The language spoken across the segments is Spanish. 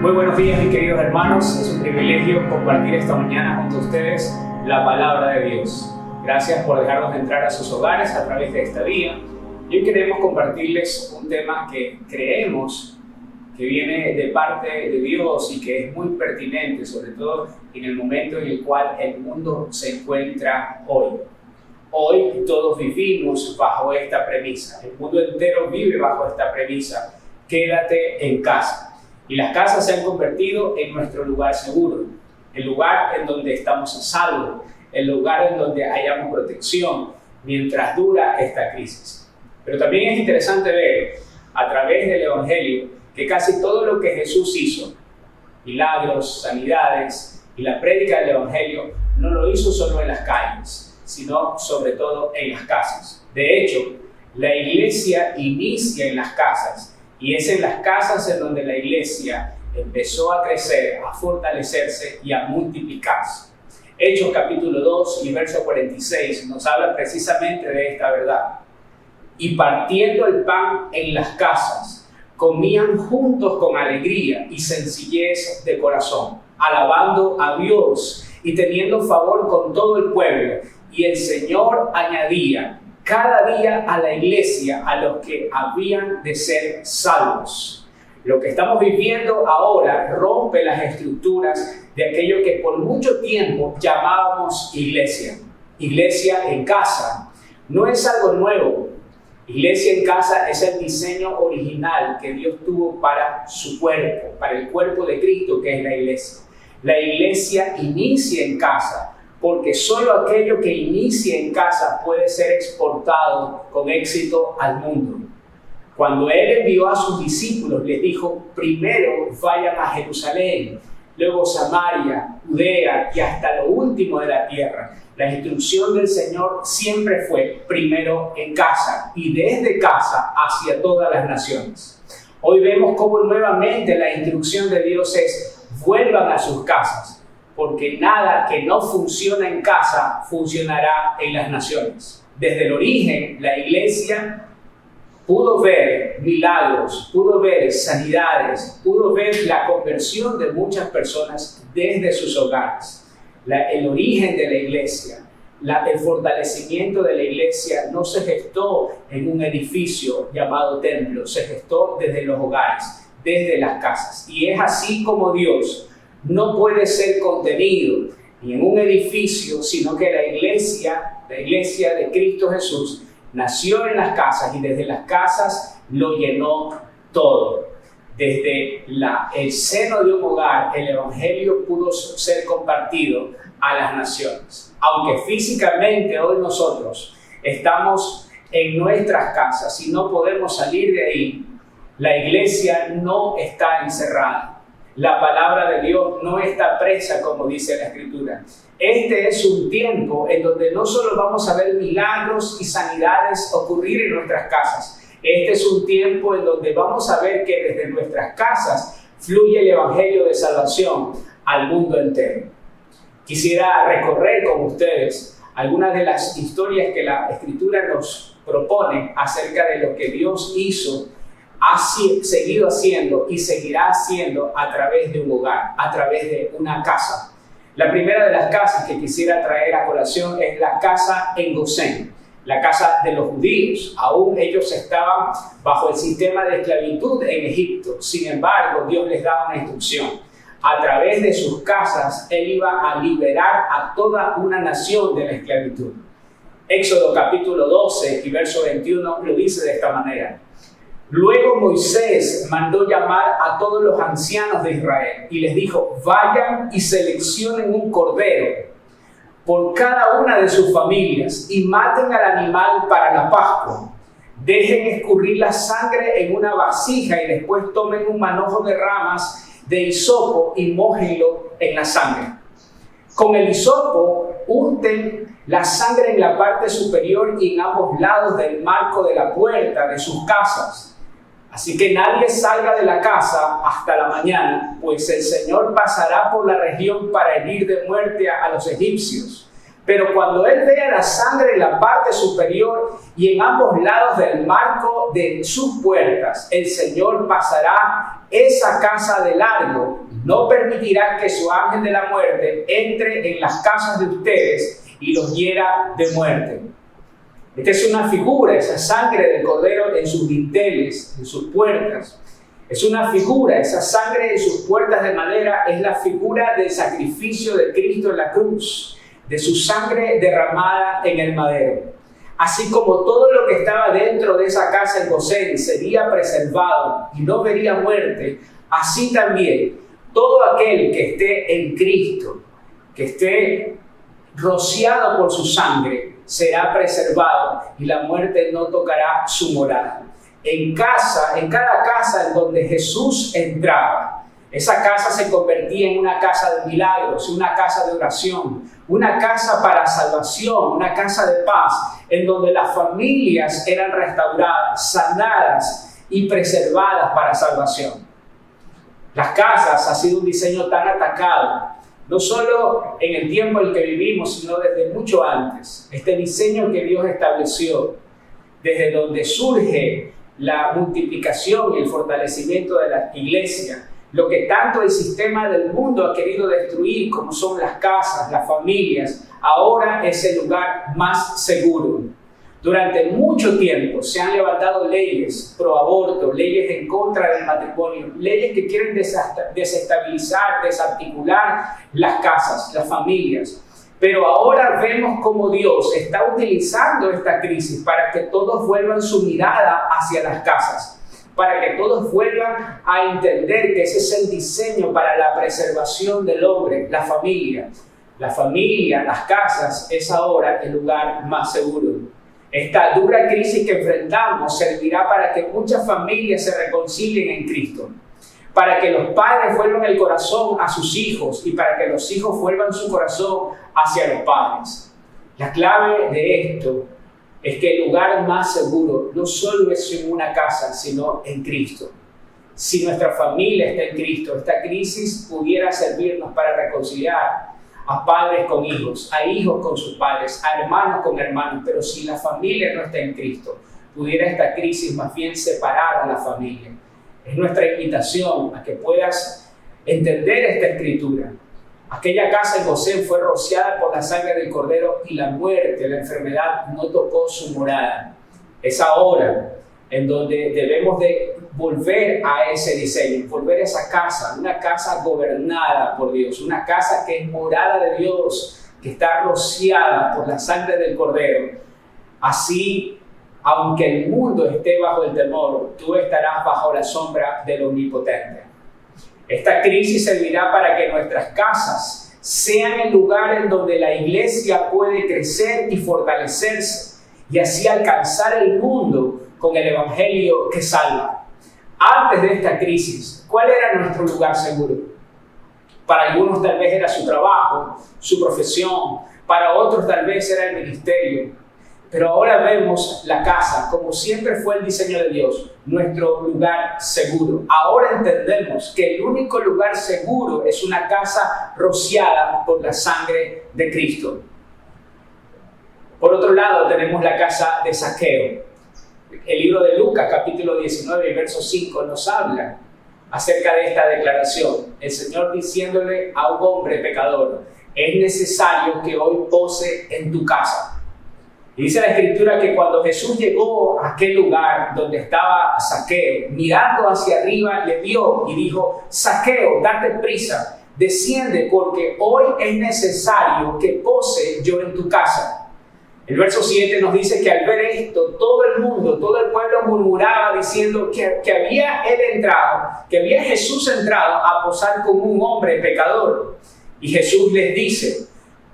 Muy buenos días, mis queridos hermanos. Es un privilegio compartir esta mañana junto a ustedes la palabra de Dios. Gracias por dejarnos entrar a sus hogares a través de esta vía. Y hoy queremos compartirles un tema que creemos que viene de parte de Dios y que es muy pertinente, sobre todo en el momento en el cual el mundo se encuentra hoy. Hoy todos vivimos bajo esta premisa. El mundo entero vive bajo esta premisa. Quédate en casa. Y las casas se han convertido en nuestro lugar seguro, el lugar en donde estamos a salvo, el lugar en donde hayamos protección mientras dura esta crisis. Pero también es interesante ver a través del Evangelio que casi todo lo que Jesús hizo, milagros, sanidades y la prédica del Evangelio, no lo hizo solo en las calles, sino sobre todo en las casas. De hecho, la iglesia inicia en las casas. Y es en las casas en donde la iglesia empezó a crecer, a fortalecerse y a multiplicarse. Hechos capítulo 2 y verso 46 nos habla precisamente de esta verdad. Y partiendo el pan en las casas, comían juntos con alegría y sencillez de corazón, alabando a Dios y teniendo favor con todo el pueblo. Y el Señor añadía cada día a la iglesia a los que habían de ser salvos. Lo que estamos viviendo ahora rompe las estructuras de aquello que por mucho tiempo llamábamos iglesia. Iglesia en casa. No es algo nuevo. Iglesia en casa es el diseño original que Dios tuvo para su cuerpo, para el cuerpo de Cristo que es la iglesia. La iglesia inicia en casa, porque solo aquello que inicia en casa puede ser exportado con éxito al mundo. Cuando Él envió a sus discípulos, les dijo, primero vayan a Jerusalén, luego Samaria, Judea y hasta lo último de la tierra. La instrucción del Señor siempre fue primero en casa y desde casa hacia todas las naciones. Hoy vemos cómo nuevamente la instrucción de Dios es, vuelvan a sus casas, porque nada que no funciona en casa funcionará en las naciones. Desde el origen, la iglesia pudo ver milagros, pudo ver sanidades, pudo ver la conversión de muchas personas desde sus hogares. El origen de la iglesia, el fortalecimiento de la iglesia no se gestó en un edificio llamado templo, se gestó desde los hogares, desde las casas. Y es así como Dios no puede ser contenido ni en un edificio, sino que la iglesia de Cristo Jesús, nació en las casas y desde las casas lo llenó todo. Desde el seno de un hogar, el Evangelio pudo ser compartido a las naciones. Aunque físicamente hoy nosotros estamos en nuestras casas y no podemos salir de ahí, la iglesia no está encerrada. La palabra de Dios no está presa, como dice la Escritura. Este es un tiempo en donde no solo vamos a ver milagros y sanidades ocurrir en nuestras casas. Este es un tiempo en donde vamos a ver que desde nuestras casas fluye el Evangelio de salvación al mundo entero. Quisiera recorrer con ustedes algunas de las historias que la Escritura nos propone acerca de lo que Dios hizo, ha seguido haciendo y seguirá haciendo a través de un hogar, a través de una casa. La primera de las casas que quisiera traer a colación es la casa en Gosén, la casa de los judíos. Aún ellos estaban bajo el sistema de esclavitud en Egipto. Sin embargo, Dios les daba una instrucción. A través de sus casas, Él iba a liberar a toda una nación de la esclavitud. Éxodo capítulo 12 y verso 21 lo dice de esta manera. Luego Moisés mandó llamar a todos los ancianos de Israel y les dijo, vayan y seleccionen un cordero por cada una de sus familias y maten al animal para la Pascua. Dejen escurrir la sangre en una vasija y después tomen un manojo de ramas de hisopo y mójenlo en la sangre. Con el hisopo unten la sangre en la parte superior y en ambos lados del marco de la puerta de sus casas. Así que nadie salga de la casa hasta la mañana, pues el Señor pasará por la región para herir de muerte a los egipcios, Pero cuando él vea la sangre en la parte superior y en ambos lados del marco de sus puertas, el Señor pasará esa casa de largo. No permitirá que su ángel de la muerte entre en las casas de ustedes y los hiera de muerte. Esta es una figura, esa sangre del cordero en sus dinteles, en sus puertas. Es una figura, esa sangre en sus puertas de madera es la figura del sacrificio de Cristo en la cruz, de su sangre derramada en el madero. Así como todo lo que estaba dentro de esa casa en Gosén sería preservado y no vería muerte, así también todo aquel que esté en Cristo, que esté rociado por su sangre, será preservado y la muerte no tocará su morada. En cada casa en donde Jesús entraba, esa casa se convertía en una casa de milagros, una casa de oración, una casa para salvación, una casa de paz, en donde las familias eran restauradas, sanadas y preservadas para salvación. Las casas ha sido un diseño tan atacado, no solo en el tiempo en el que vivimos, sino desde mucho antes. Este diseño que Dios estableció, desde donde surge la multiplicación y el fortalecimiento de la iglesia, lo que tanto el sistema del mundo ha querido destruir, como son las casas, las familias, ahora es el lugar más seguro. Durante mucho tiempo se han levantado leyes pro aborto, leyes en contra del matrimonio, leyes que quieren desestabilizar, desarticular las casas, las familias. Pero ahora vemos cómo Dios está utilizando esta crisis para que todos vuelvan su mirada hacia las casas, para que todos vuelvan a entender que ese es el diseño para la preservación del hombre, la familia. La familia, las casas, es ahora el lugar más seguro. Esta dura crisis que enfrentamos servirá para que muchas familias se reconcilien en Cristo, para que los padres vuelvan el corazón a sus hijos y para que los hijos vuelvan su corazón hacia los padres. La clave de esto es que el lugar más seguro no solo es en una casa, sino en Cristo. Si nuestra familia está en Cristo, esta crisis pudiera servirnos para reconciliar a padres con hijos, a hijos con sus padres, a hermanos con hermanos. Pero si la familia no está en Cristo, pudiera esta crisis más bien separar a la familia. Es nuestra invitación a que puedas entender esta escritura. Aquella casa en Gosén fue rociada por la sangre del cordero y la muerte, la enfermedad no tocó su morada. Es ahora en donde debemos de volver a ese diseño, volver a esa casa, una casa gobernada por Dios, una casa que es morada de Dios, que está rociada por la sangre del cordero. Así, aunque el mundo esté bajo el temor, tú estarás bajo la sombra del Omnipotente. Esta crisis servirá para que nuestras casas sean el lugar en donde la iglesia puede crecer y fortalecerse y así alcanzar el mundo con el evangelio que salva. Antes de esta crisis, ¿cuál era nuestro lugar seguro? Para algunos tal vez era su trabajo, su profesión, para otros tal vez era el ministerio. Pero ahora vemos la casa, como siempre fue el diseño de Dios, nuestro lugar seguro. Ahora entendemos que el único lugar seguro es una casa rociada por la sangre de Cristo. Por otro lado, tenemos la casa de Zaqueo. El libro de Lucas, capítulo 19, verso 5, nos habla acerca de esta declaración. El Señor diciéndole a un hombre pecador: es necesario que hoy pose en tu casa. Y dice la Escritura que cuando Jesús llegó a aquel lugar donde estaba Zaqueo, mirando hacia arriba, le vio y dijo: Zaqueo, date prisa, desciende, porque hoy es necesario que pose yo en tu casa. El verso 7 nos dice que al ver esto, todo el mundo, todo el pueblo murmuraba diciendo que había él entrado, que había Jesús entrado a posar con un hombre pecador. Y Jesús les dice: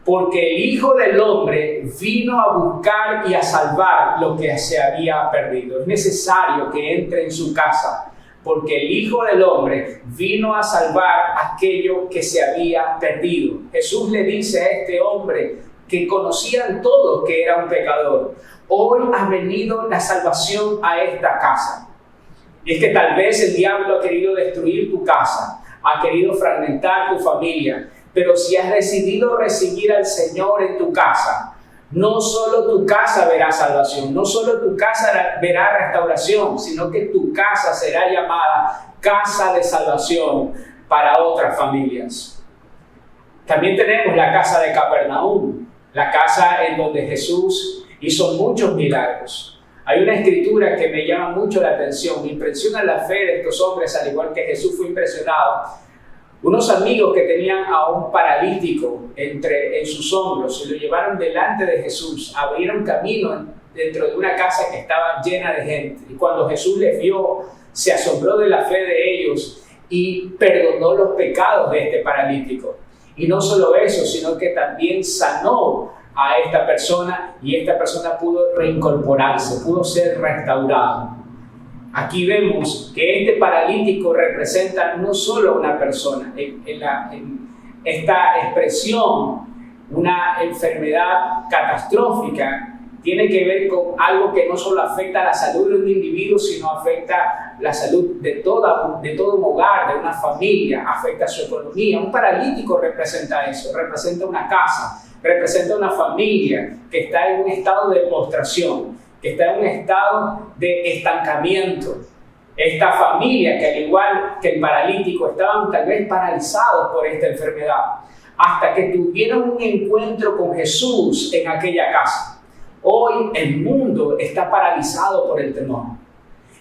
porque el Hijo del Hombre vino a buscar y a salvar lo que se había perdido. Es necesario que entre en su casa, porque el Hijo del Hombre vino a salvar aquello que se había perdido. Jesús le dice a este hombre que conocían todos que era un pecador: hoy ha venido la salvación a esta casa. Y es que tal vez el diablo ha querido destruir tu casa, ha querido fragmentar tu familia, Pero si has decidido recibir al Señor en tu casa, no solo tu casa verá salvación, no solo tu casa verá restauración, sino que tu casa será llamada casa de salvación para otras familias. También tenemos la casa de Capernaum, la casa en donde Jesús hizo muchos milagros. Hay una escritura que me llama mucho la atención, me impresiona la fe de estos hombres, al igual que Jesús fue impresionado. Unos amigos que tenían a un paralítico en sus hombros y lo llevaron delante de Jesús, abrieron camino dentro de una casa que estaba llena de gente. Y cuando Jesús les vio, se asombró de la fe de ellos y perdonó los pecados de este paralítico. Y no solo eso, sino que también sanó a esta persona y esta persona pudo reincorporarse, pudo ser restaurada. Aquí vemos que este paralítico representa no solo a una persona. En esta expresión, una enfermedad catastrófica, tiene que ver con algo que no solo afecta a la salud de un individuo, sino afecta la salud de todo un hogar, de una familia, afecta a su economía. Un paralítico representa eso, representa una casa, representa una familia que está en un estado de postración, que está en un estado de estancamiento. Esta familia que al igual que el paralítico estaban tal vez paralizados por esta enfermedad, hasta que tuvieron un encuentro con Jesús en aquella casa. Hoy el mundo está paralizado por el temor.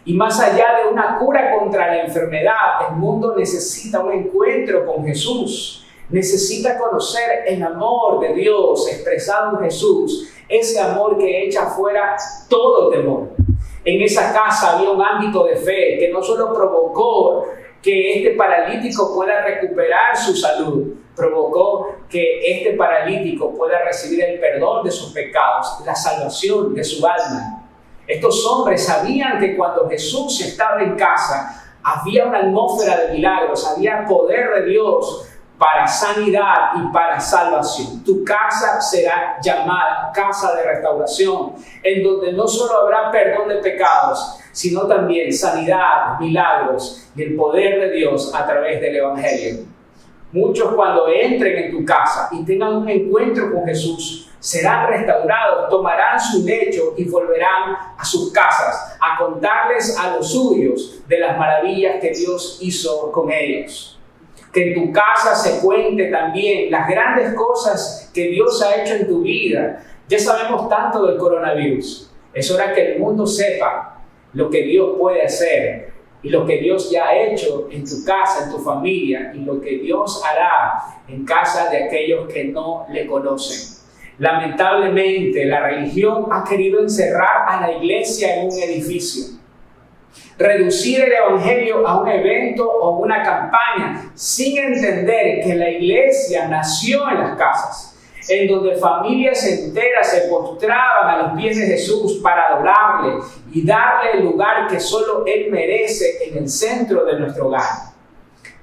Y más allá de una cura contra la enfermedad, el mundo necesita un encuentro con Jesús. Necesita conocer el amor de Dios expresado en Jesús, ese amor que echa fuera todo temor. En esa casa había un ámbito de fe que no solo provocó que este paralítico pueda recuperar su salud, provocó que este paralítico pueda recibir el perdón de sus pecados, la salvación de su alma. Estos hombres sabían que cuando Jesús estaba en casa, había una atmósfera de milagros, había poder de Dios para sanidad y para salvación. Tu casa será llamada casa de restauración, en donde no solo habrá perdón de pecados, sino también sanidad, milagros y el poder de Dios a través del Evangelio. Muchos cuando entren en tu casa y tengan un encuentro con Jesús, serán restaurados, tomarán su lecho y volverán a sus casas a contarles a los suyos de las maravillas que Dios hizo con ellos. Que en tu casa se cuente también las grandes cosas que Dios ha hecho en tu vida. Ya sabemos tanto del coronavirus. Es hora que el mundo sepa lo que Dios puede hacer y lo que Dios ya ha hecho en tu casa, en tu familia, y lo que Dios hará en casa de aquellos que no le conocen. Lamentablemente, la religión ha querido encerrar a la iglesia en un edificio. Reducir el evangelio a un evento o una campaña sin entender que la iglesia nació en las casas, en donde familias enteras se postraban a los pies de Jesús para adorarle y darle el lugar que solo Él merece en el centro de nuestro hogar.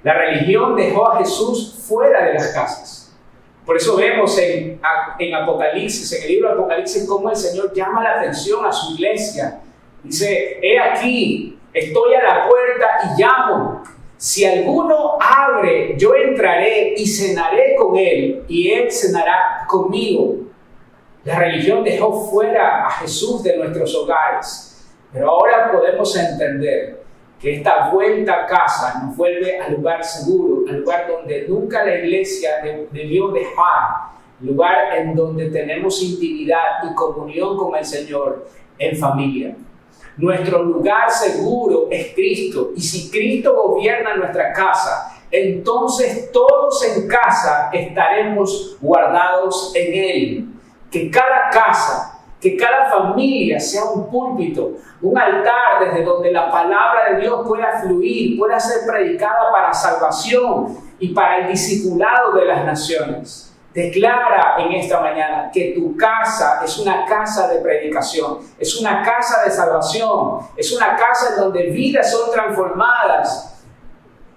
La religión dejó a Jesús fuera de las casas. Por eso vemos en Apocalipsis, en el libro de Apocalipsis, cómo el Señor llama la atención a su iglesia. Dice, he aquí, estoy a la puerta y llamo. Si alguno abre, yo entraré y cenaré con él, y él cenará conmigo. La religión dejó fuera a Jesús de nuestros hogares, pero ahora podemos entender que esta vuelta a casa nos vuelve al lugar seguro, al lugar donde nunca la iglesia debió dejar, lugar en donde tenemos intimidad y comunión con el Señor en familia. Nuestro lugar seguro es Cristo, y si Cristo gobierna nuestra casa, entonces todos en casa estaremos guardados en Él. Que cada casa, que cada familia sea un púlpito, un altar desde donde la palabra de Dios pueda fluir, pueda ser predicada para salvación y para el discipulado de las naciones. Declara en esta mañana que tu casa es una casa de predicación, es una casa de salvación, es una casa en donde vidas son transformadas,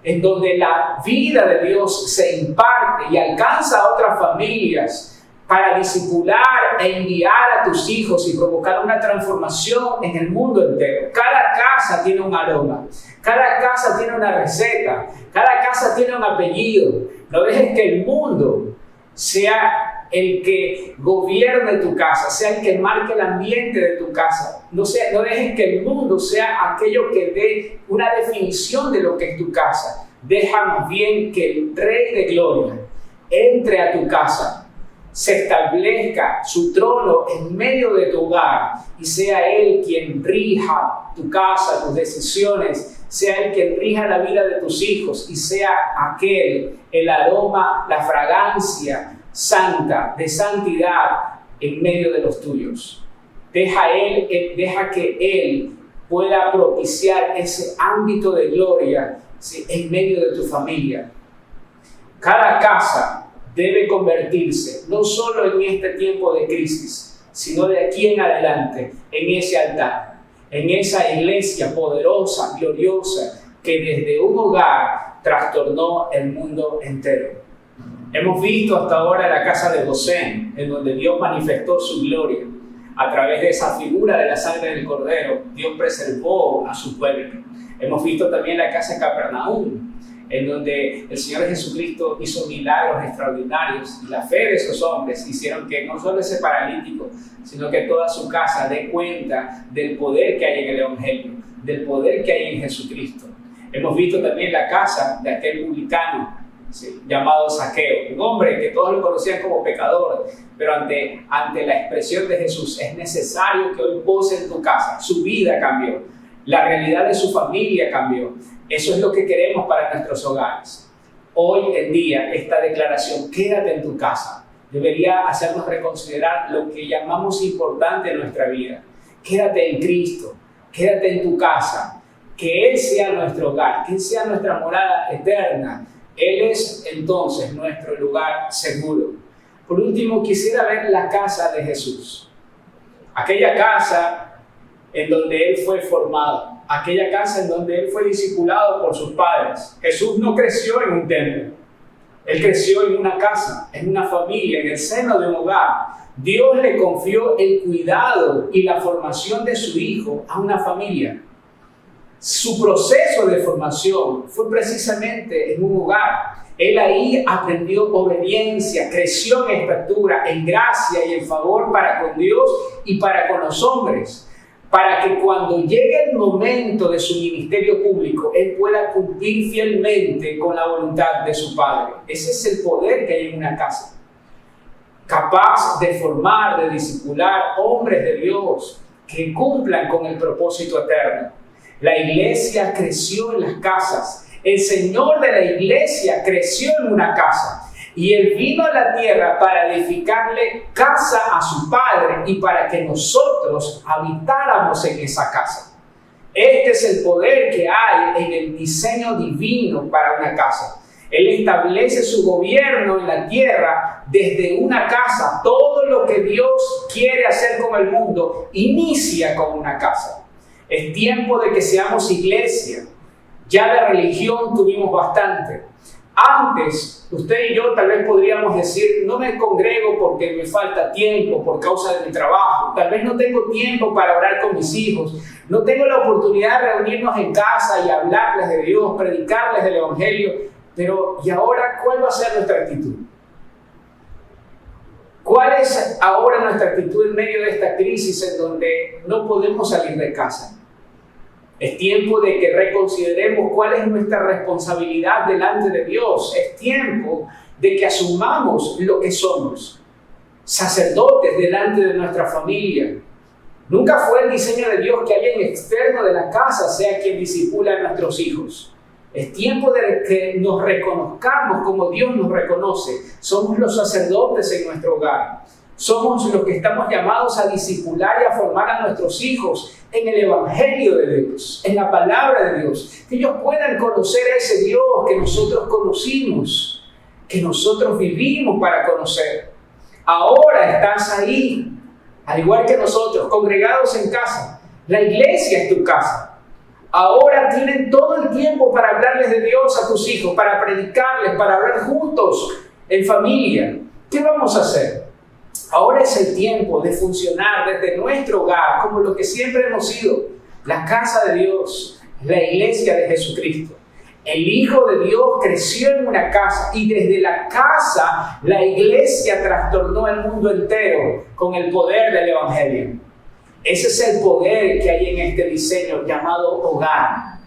en donde la vida de Dios se imparte y alcanza a otras familias para discipular e enviar a tus hijos y provocar una transformación en el mundo entero. Cada casa tiene un aroma, cada casa tiene una receta, cada casa tiene un apellido. No dejes que el mundo sea el que gobierne tu casa, sea el que marque el ambiente de tu casa. No dejes que el mundo sea aquello que dé una definición de lo que es tu casa. Deja más bien que el Rey de Gloria entre a tu casa, se establezca su trono en medio de tu hogar y sea Él quien rija tu casa, tus decisiones, sea Él quien rija la vida de tus hijos y sea aquel, el aroma, la fragancia santa, de santidad en medio de los tuyos. Deja que Él pueda propiciar ese ámbito de gloria, ¿sí?, en medio de tu familia. Cada casa debe convertirse, no solo en este tiempo de crisis, sino de aquí en adelante, en ese altar, en esa iglesia poderosa, gloriosa, que desde un hogar trastornó el mundo entero. Hemos visto hasta ahora la casa de Gosén, en donde Dios manifestó su gloria. A través de esa figura de la sangre del Cordero, Dios preservó a su pueblo. Hemos visto también la casa de Capernaum, en donde el Señor Jesucristo hizo milagros extraordinarios y la fe de esos hombres hicieron que no solo ese paralítico, sino que toda su casa dé cuenta del poder que hay en el Evangelio, del poder que hay en Jesucristo. Hemos visto también la casa de aquel publicano, ¿sí?, llamado Zaqueo, un hombre que todos lo conocían como pecador, pero ante la expresión de Jesús es necesario que hoy pose en tu casa. Su vida cambió, la realidad de su familia cambió. Eso es lo que queremos para nuestros hogares. Hoy en día, esta declaración, quédate en tu casa, debería hacernos reconsiderar lo que llamamos importante en nuestra vida. Quédate en Cristo, quédate en tu casa, que Él sea nuestro hogar, que Él sea nuestra morada eterna. Él es entonces nuestro lugar seguro. Por último, quisiera ver la casa de Jesús. Aquella casa en donde Él fue formado, aquella casa en donde Él fue discipulado por sus padres. Jesús no creció en un templo, Él creció en una casa, en una familia, en el seno de un hogar. Dios le confió el cuidado y la formación de su hijo a una familia. Su proceso de formación fue precisamente en un hogar. Él ahí aprendió obediencia, creció en estatura, en gracia y en favor para con Dios y para con los hombres, para que cuando llegue el momento de su ministerio público, Él pueda cumplir fielmente con la voluntad de su Padre. Ese es el poder que hay en una casa, capaz de formar, de discipular hombres de Dios que cumplan con el propósito eterno. La iglesia creció en las casas. El Señor de la iglesia creció en una casa. Y Él vino a la tierra para edificarle casa a su Padre y para que nosotros habitáramos en esa casa. Este es el poder que hay en el diseño divino para una casa. Él establece su gobierno en la tierra desde una casa. Todo lo que Dios quiere hacer con el mundo inicia con una casa. Es tiempo de que seamos iglesia. Ya de religión tuvimos bastante. Antes, usted y yo tal vez podríamos decir, no me congrego porque me falta tiempo por causa de mi trabajo. Tal vez no tengo tiempo para orar con mis hijos. No tengo la oportunidad de reunirnos en casa y hablarles de Dios, predicarles del Evangelio. Pero, ¿y ahora cuál va a ser nuestra actitud? ¿Cuál es ahora nuestra actitud en medio de esta crisis en donde no podemos salir de casa? Es tiempo de que reconsideremos cuál es nuestra responsabilidad delante de Dios. Es tiempo de que asumamos lo que somos. Sacerdotes delante de nuestra familia. Nunca fue el diseño de Dios que alguien externo de la casa sea quien discipula a nuestros hijos. Es tiempo de que nos reconozcamos como Dios nos reconoce. Somos los sacerdotes en nuestro hogar. Somos los que estamos llamados a discipular y a formar a nuestros hijos en el Evangelio de Dios, en la palabra de Dios. Que ellos puedan conocer a ese Dios que nosotros conocimos, que nosotros vivimos para conocer. Ahora estás ahí, al igual que nosotros, congregados en casa. La iglesia es tu casa. Ahora tienen todo el tiempo para hablarles de Dios a tus hijos, para predicarles, para hablar juntos en familia. ¿Qué vamos a hacer? Ahora es el tiempo de funcionar desde nuestro hogar, como lo que siempre hemos sido, la casa de Dios, la iglesia de Jesucristo. El Hijo de Dios creció en una casa y desde la casa la iglesia trastornó el mundo entero con el poder del Evangelio. Ese es el poder que hay en este diseño llamado hogar.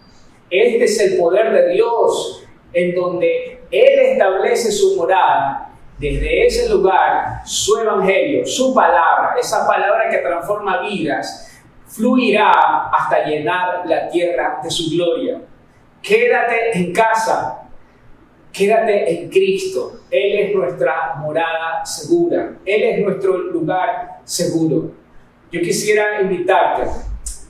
Este es el poder de Dios en donde Él establece su morada. Desde ese lugar, su evangelio, su palabra, esa palabra que transforma vidas, fluirá hasta llenar la tierra de su gloria. Quédate en casa, quédate en Cristo. Él es nuestra morada segura, Él es nuestro lugar seguro. Yo quisiera invitarte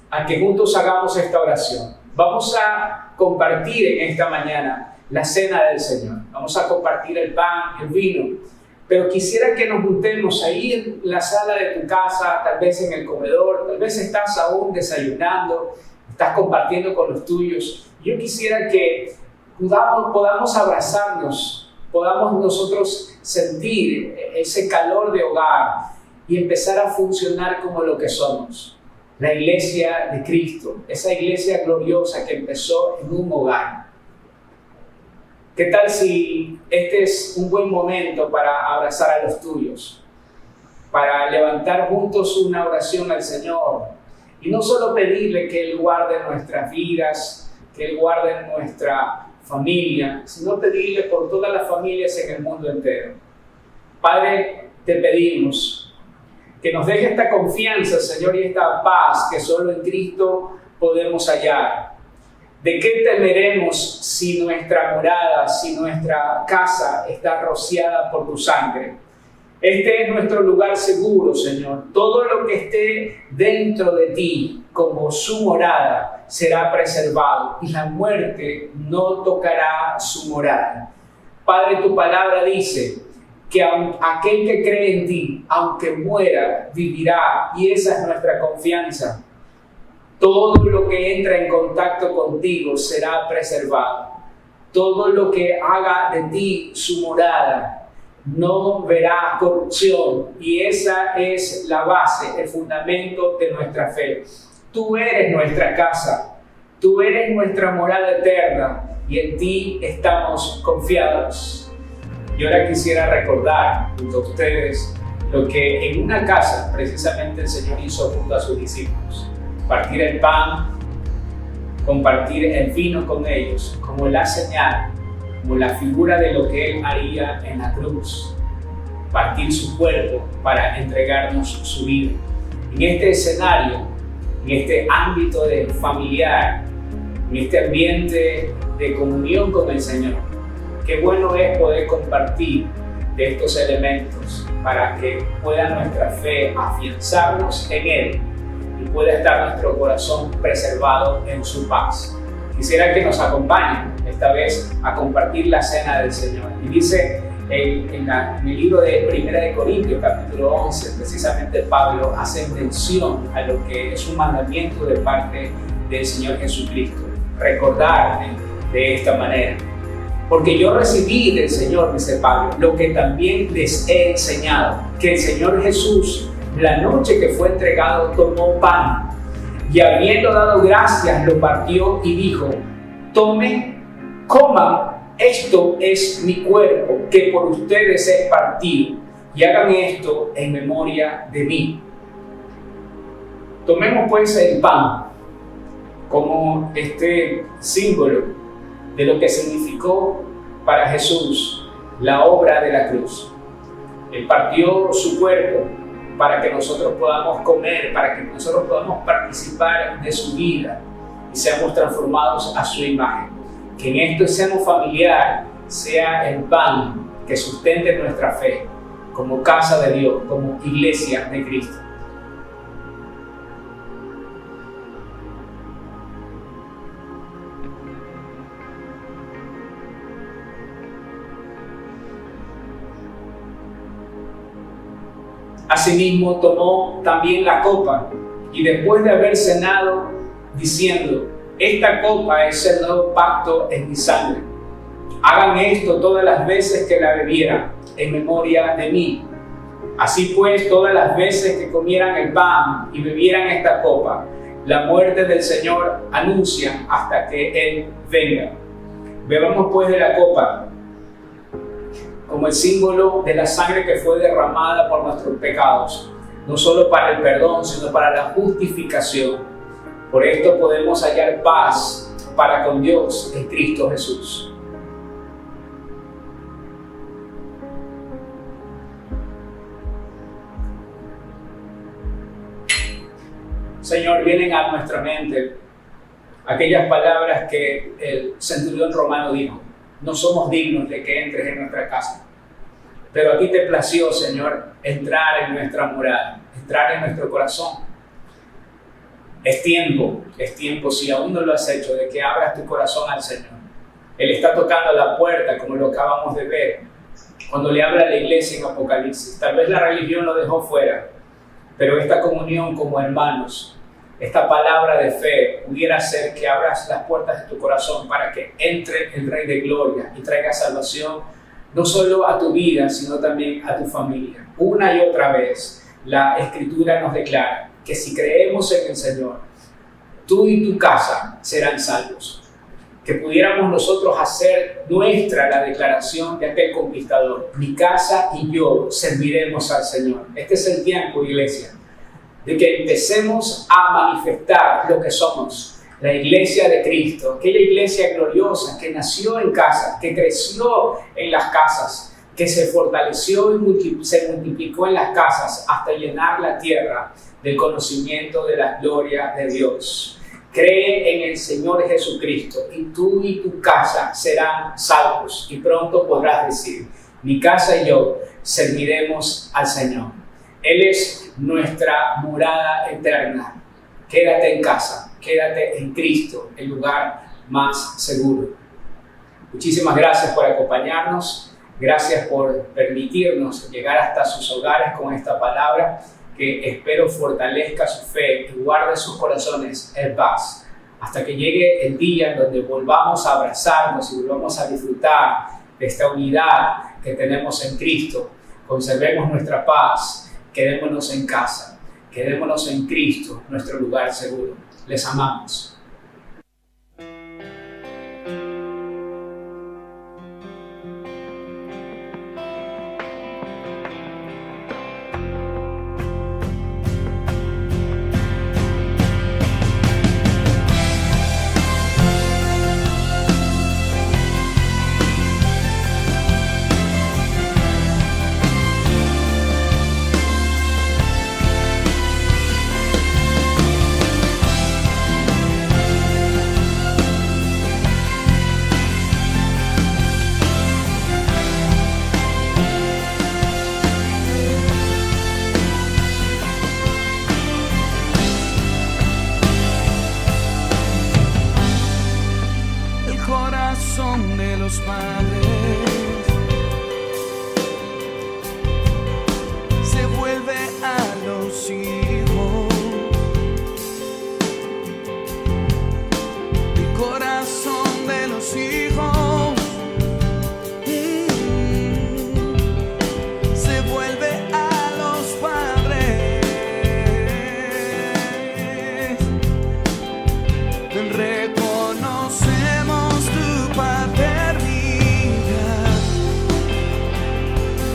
a que juntos hagamos esta oración. Vamos a compartir en esta mañana la cena del Señor. Vamos a compartir el pan, el vino. Pero quisiera que nos juntemos ahí en la sala de tu casa, tal vez en el comedor, tal vez estás aún desayunando, estás compartiendo con los tuyos. Yo quisiera que podamos abrazarnos, podamos nosotros sentir ese calor de hogar y empezar a funcionar como lo que somos. La iglesia de Cristo, esa iglesia gloriosa que empezó en un hogar. ¿Qué tal si este es un buen momento para abrazar a los tuyos? Para levantar juntos una oración al Señor. Y no solo pedirle que Él guarde nuestras vidas, que Él guarde nuestra familia, sino pedirle por todas las familias en el mundo entero. Padre, te pedimos que nos deje esta confianza, Señor, y esta paz que solo en Cristo podemos hallar. ¿De qué temeremos si nuestra morada, si nuestra casa está rociada por tu sangre? Este es nuestro lugar seguro, Señor. Todo lo que esté dentro de ti, como su morada, será preservado y la muerte no tocará su morada. Padre, tu palabra dice que aquel que cree en ti, aunque muera, vivirá, y esa es nuestra confianza. Todo lo que entra en contacto contigo será preservado. Todo lo que haga de ti su morada no verá corrupción. Y esa es la base, el fundamento de nuestra fe. Tú eres nuestra casa. Tú eres nuestra morada eterna. Y en ti estamos confiados. Y ahora quisiera recordar junto a ustedes lo que en una casa precisamente el Señor hizo junto a sus discípulos. Partir el pan, compartir el vino con ellos, como la señal, como la figura de lo que Él haría en la cruz. Partir su cuerpo para entregarnos su vida. En este escenario, en este ámbito familiar, en este ambiente de comunión con el Señor, qué bueno es poder compartir de estos elementos para que pueda nuestra fe afianzarnos en Él y pueda estar nuestro corazón preservado en su paz. Quisiera que nos acompañen esta vez a compartir la cena del Señor. Y dice en el libro de 1 de Corintios, capítulo 11, precisamente Pablo hace mención a lo que es un mandamiento de parte del Señor Jesucristo. Recordar de esta manera. Porque yo recibí del Señor, dice Pablo, lo que también les he enseñado, que el Señor Jesús, la noche que fue entregado, tomó pan y habiendo dado gracias, lo partió y dijo: tomen, coman, esto es mi cuerpo, que por ustedes es partido, y hagan esto en memoria de mí. Tomemos pues el pan como este símbolo de lo que significó para Jesús la obra de la cruz. Él partió su cuerpo para que nosotros podamos comer, para que nosotros podamos participar de su vida y seamos transformados a su imagen. Que en esto seamos familiar, sea el pan que sustente nuestra fe como casa de Dios, como iglesia de Cristo. Asimismo tomó también la copa y después de haber cenado, diciendo: esta copa es el nuevo pacto en mi sangre. Hagan esto todas las veces que la bebieran, en memoria de mí. Así pues, todas las veces que comieran el pan y bebieran esta copa, la muerte del Señor anuncian hasta que Él venga. Bebamos pues de la copa como el símbolo de la sangre que fue derramada por nuestros pecados, no solo para el perdón, sino para la justificación. Por esto podemos hallar paz para con Dios en Cristo Jesús. Señor, vienen a nuestra mente aquellas palabras que el centurión romano dijo: no somos dignos de que entres en nuestra casa, pero a ti te plació, Señor, entrar en nuestra morada, entrar en nuestro corazón. Es tiempo, si aún no lo has hecho, de que abras tu corazón al Señor. Él está tocando la puerta, como lo acabamos de ver, cuando le habla a la iglesia en Apocalipsis. Tal vez la religión lo dejó fuera, pero esta comunión como hermanos, esta palabra de fe pudiera hacer que abras las puertas de tu corazón para que entre el Rey de Gloria y traiga salvación no solo a tu vida, sino también a tu familia. Una y otra vez la Escritura nos declara que si creemos en el Señor, tú y tu casa serán salvos. Que pudiéramos nosotros hacer nuestra la declaración de aquel conquistador: mi casa y yo serviremos al Señor. Este es el tiempo, iglesia, de que empecemos a manifestar lo que somos, la iglesia de Cristo, aquella iglesia gloriosa que nació en casas, que creció en las casas, que se fortaleció y se multiplicó en las casas hasta llenar la tierra del conocimiento de la gloria de Dios. Cree en el Señor Jesucristo y tú y tu casa serán salvos, y pronto podrás decir: mi casa y yo serviremos al Señor. Él es nuestra morada eterna. Quédate en casa, quédate en Cristo, el lugar más seguro. Muchísimas gracias por acompañarnos, gracias por permitirnos llegar hasta sus hogares con esta palabra, que espero fortalezca su fe y guarde sus corazones en paz, hasta que llegue el día en donde volvamos a abrazarnos y volvamos a disfrutar de esta unidad que tenemos en Cristo. Conservemos nuestra paz. Quedémonos en casa, quedémonos en Cristo, nuestro lugar seguro. Les amamos. De los padres se vuelve a los hijos, el corazón de los hijos se vuelve a los padres. Reconocemos tu paternidad,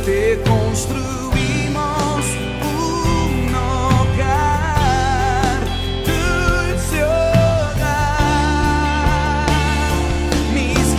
te construimos un hogar, dulce hogar. Mis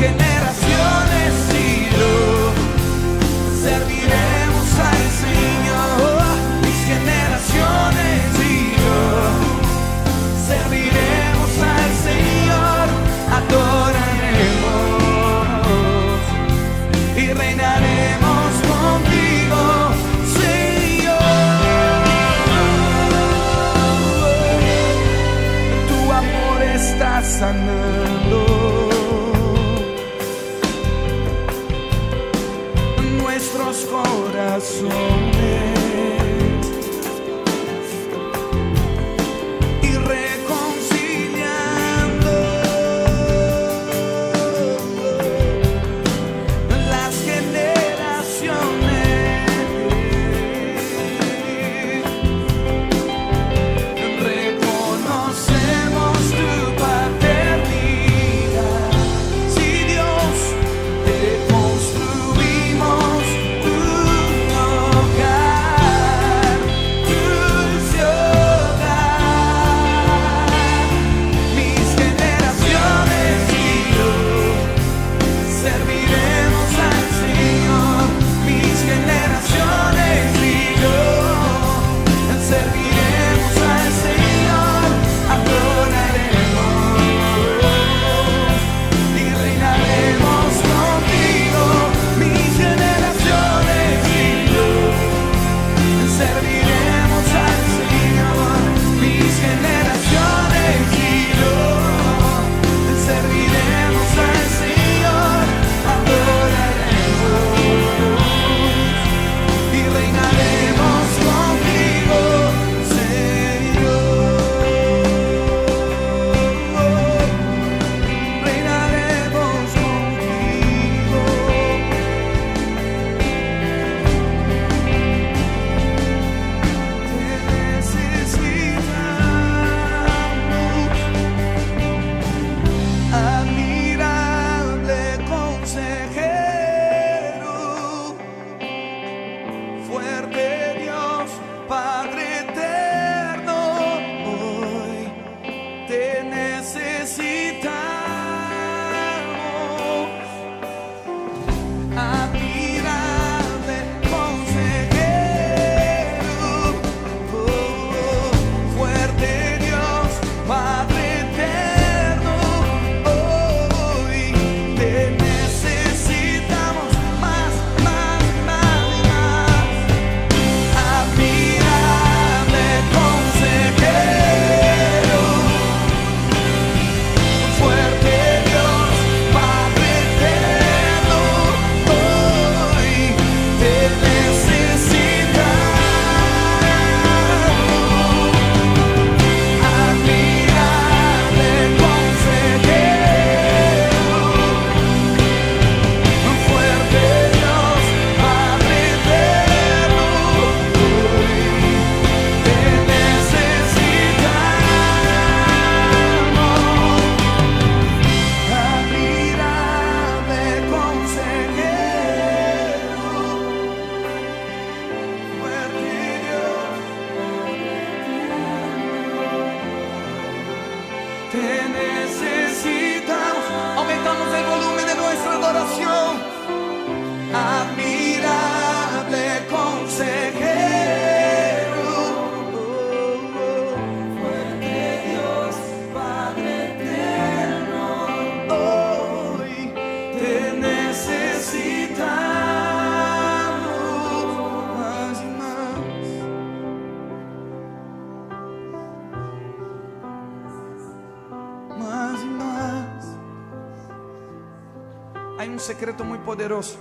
hay un secreto muy poderoso,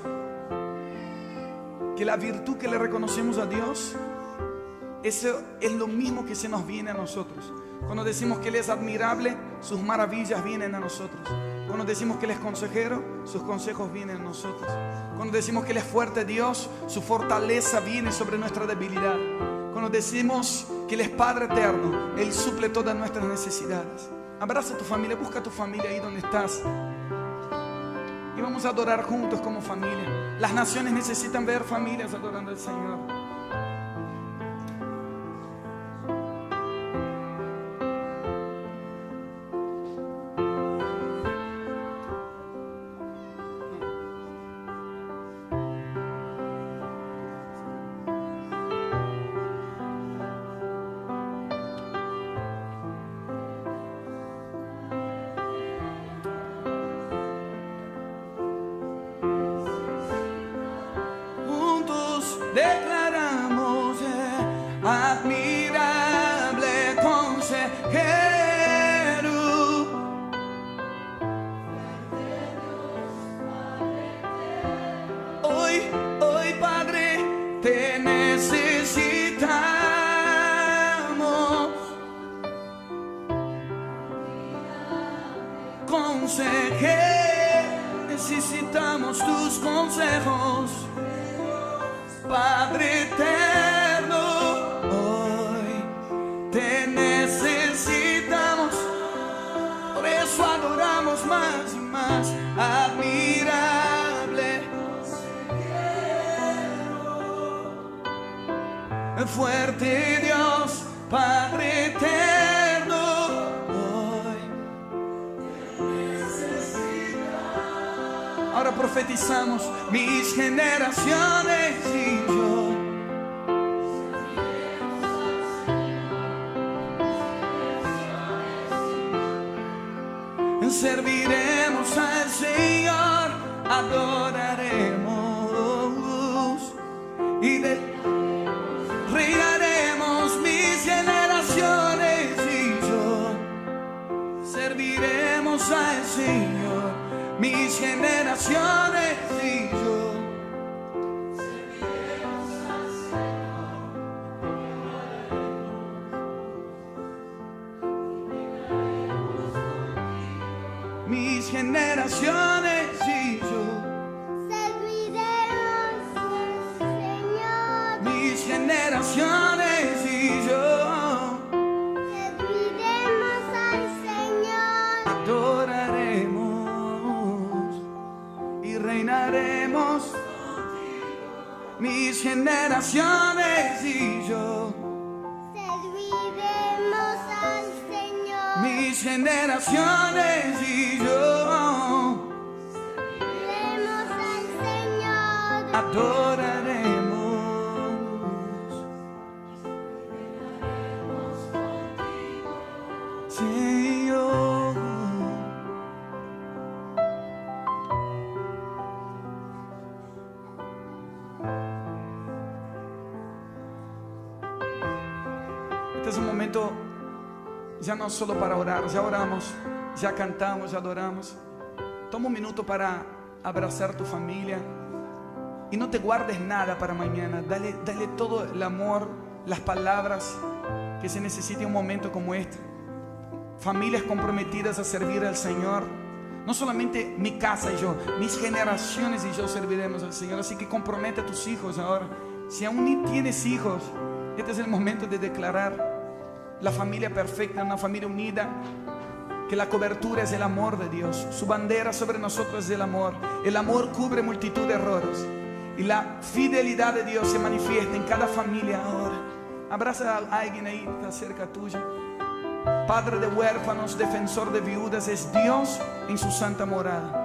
que la virtud que le reconocemos a Dios, eso es lo mismo que se nos viene a nosotros. Cuando decimos que Él es admirable, sus maravillas vienen a nosotros. Cuando decimos que Él es consejero, sus consejos vienen a nosotros. Cuando decimos que Él es fuerte Dios, su fortaleza viene sobre nuestra debilidad. Cuando decimos que Él es Padre eterno, Él suple todas nuestras necesidades. Abraza a tu familia, busca a tu familia ahí donde estás. Y vamos a adorar juntos como familia. Las naciones necesitan ver familias adorando al Señor. Declaramos admirable consejero. Hoy Padre, te necesitamos. Consejero, necesitamos tus consejos. Padre eterno, hoy te necesitamos, por eso adoramos más y más. Admirable, fuerte Dios, Padre eterno, hoy te necesitamos. Ahora profetizamos, mis generaciones y yo serviremos al Señor, adoraremos y reinaremos. Mis generaciones y yo serviremos al Señor, mis generaciones y yo serviremos al Señor. Mis generaciones y yo serviremos al Señor. Mis generaciones y yo serviremos al Señor. adoraremos y reinaremos. Mis generaciones y yo serviremos al Señor. mis generaciones y yo serviremos al Señor. adoraremos. Señor, este es un momento ya no solo para orar, ya oramos, ya cantamos, ya adoramos. Toma un minuto para abrazar tu familia y no te guardes nada para mañana. Dale todo el amor, las palabras que se necesita en un momento como este. Familias comprometidas a servir al Señor. No solamente mi casa y yo, mis generaciones y yo serviremos al Señor. Así que compromete a tus hijos ahora. Si aún ni tienes hijos, este es el momento de declarar la familia perfecta, una familia unida, que la cobertura es el amor de Dios. Su bandera sobre nosotros es el amor. El amor cubre multitud de errores y la fidelidad de Dios se manifiesta en cada familia ahora. Abraza a alguien ahí que está cerca tuyo. Padre de huérfanos, defensor de viudas, es Dios en su santa morada.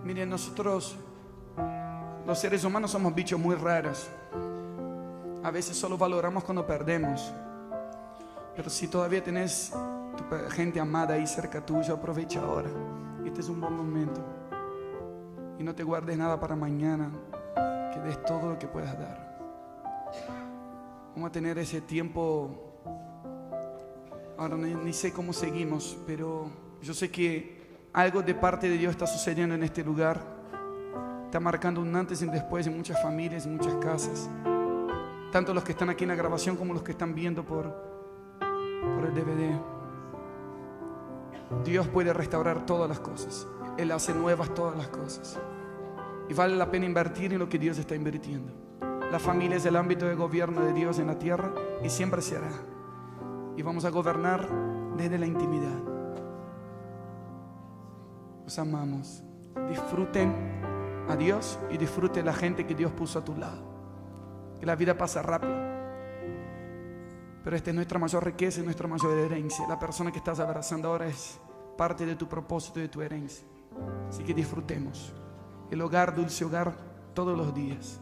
Miren, nosotros, los seres humanos, somos bichos muy raros. A veces solo valoramos cuando perdemos. Pero si todavía tenés tu gente amada ahí cerca tuyo, aprovecha ahora. Este es un buen momento. Y no te guardes nada para mañana, que des todo lo que puedas dar. Vamos a tener ese tiempo. Ahora ni sé cómo seguimos, pero yo sé que algo de parte de Dios está sucediendo en este lugar. Está marcando un antes y un después en muchas familias, en muchas casas. Tanto los que están aquí en la grabación como los que están viendo por el DVD. Dios puede restaurar todas las cosas. Él hace nuevas todas las cosas. Y vale la pena invertir en lo que Dios está invirtiendo. La familia es el ámbito de gobierno de Dios en la tierra y siempre se hará. Y vamos a gobernar desde la intimidad. Os amamos. Disfruten a Dios y disfruten la gente que Dios puso a tu lado. Que la vida pasa rápido. Pero esta es nuestra mayor riqueza y nuestra mayor herencia. La persona que estás abrazando ahora es parte de tu propósito y de tu herencia. Así que disfrutemos el hogar, dulce hogar, todos los días.